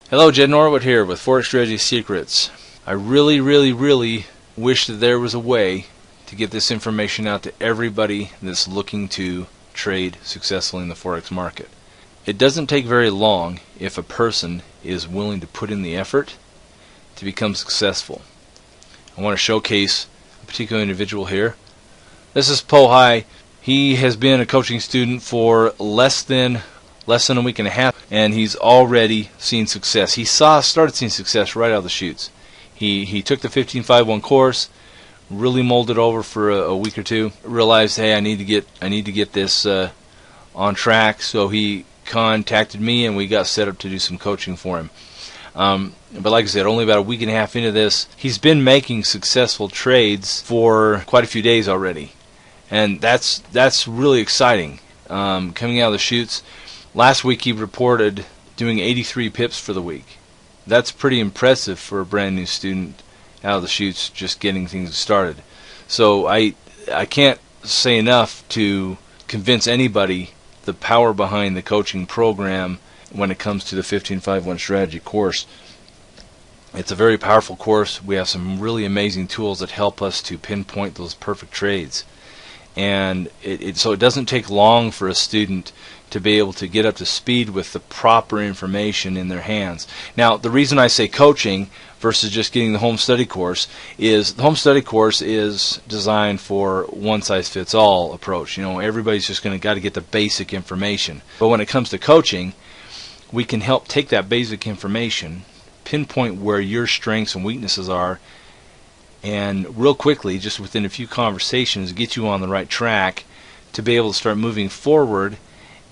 Hello, Jed Norwood here with Forex Strategy Secrets. I really wish that there was a way to get this information out to everybody that's looking to trade successfully in the Forex market. It doesn't take very long if a person is willing to put in the effort to become successful. I want to showcase a particular individual here. This is Po Hai. He has been a coaching student for less than a week and a half, and he's already seen success. He started seeing success right out of the chutes. He took the 1551 course, really molded over for a week or two, realized, hey, I need to get this on track. So he contacted me, and we got set up to do some coaching for him. But like I said, only about a week and a half into this, he's been making successful trades for quite a few days already, and that's really exciting. Coming out of the chutes. Last week he reported doing 83 pips for the week. That's pretty impressive for a brand new student out of the chutes, just getting things started. So I can't say enough to convince anybody the power behind the coaching program when it comes to the 1551 strategy course. It's a very powerful course. We have some really amazing tools that help us to pinpoint those perfect trades. And so it doesn't take long for a student to be able to get up to speed with the proper information in their hands. Now, the reason I say coaching versus just getting the home study course is the home study course is designed for one-size-fits-all approach. You know, everybody's just got to get the basic information. But when it comes to coaching, we can help take that basic information, pinpoint where your strengths and weaknesses are, and real quickly, just within a few conversations, get you on the right track to be able to start moving forward,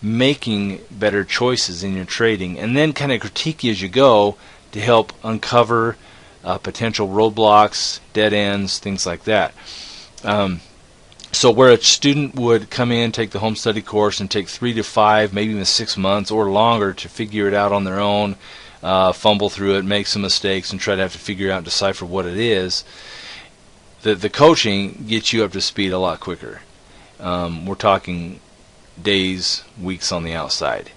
making better choices in your trading, and then kind of critique you as you go to help uncover potential roadblocks, dead ends, things like that. So where a student would come in, take the home study course, and take 3 to 5, maybe even 6 months or longer to figure it out on their own, fumble through it, make some mistakes, and try to have to figure out and decipher what it is, the coaching gets you up to speed a lot quicker. We're talking days, weeks on the outside,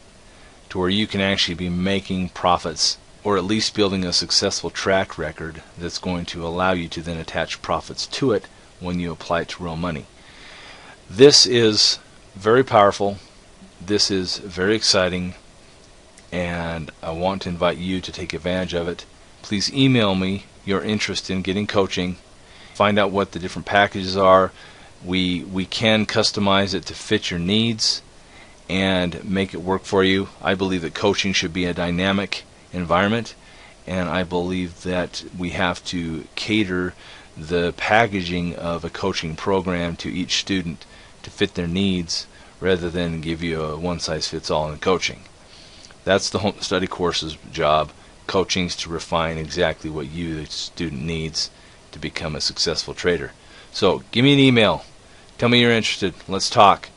to where you can actually be making profits, or at least building a successful track record that's going to allow you to then attach profits to it when you apply it to real money. This is very powerful. This is very exciting, and I want to invite you to take advantage of it. Please email me your interest in getting coaching. Find out what the different packages are. We can customize it to fit your needs and make it work for you. I believe that coaching should be a dynamic environment, and I believe that we have to cater the packaging of a coaching program to each student to fit their needs rather than give you a one-size-fits-all in coaching. That's the home study course's job. Coaching's to refine exactly what you, the student, needs to become a successful trader. So give me an email. Tell me you're interested. Let's talk.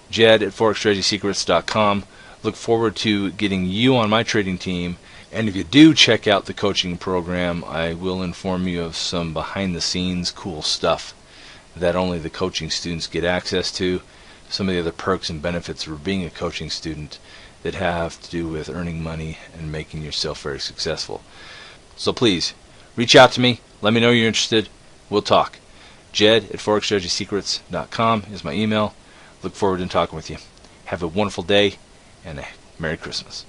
Jed at ForexStrategySecrets.com. Look forward to getting you on my trading team. And if you do check out the coaching program, I will inform you of some behind-the-scenes cool stuff that only the coaching students get access to. Some of the other perks and benefits of being a coaching student that have to do with earning money and making yourself very successful. So please, reach out to me. Let me know you're interested. We'll talk. Jed at ForexStrategySecrets.com is my email. Look forward to talking with you. Have a wonderful day and a Merry Christmas.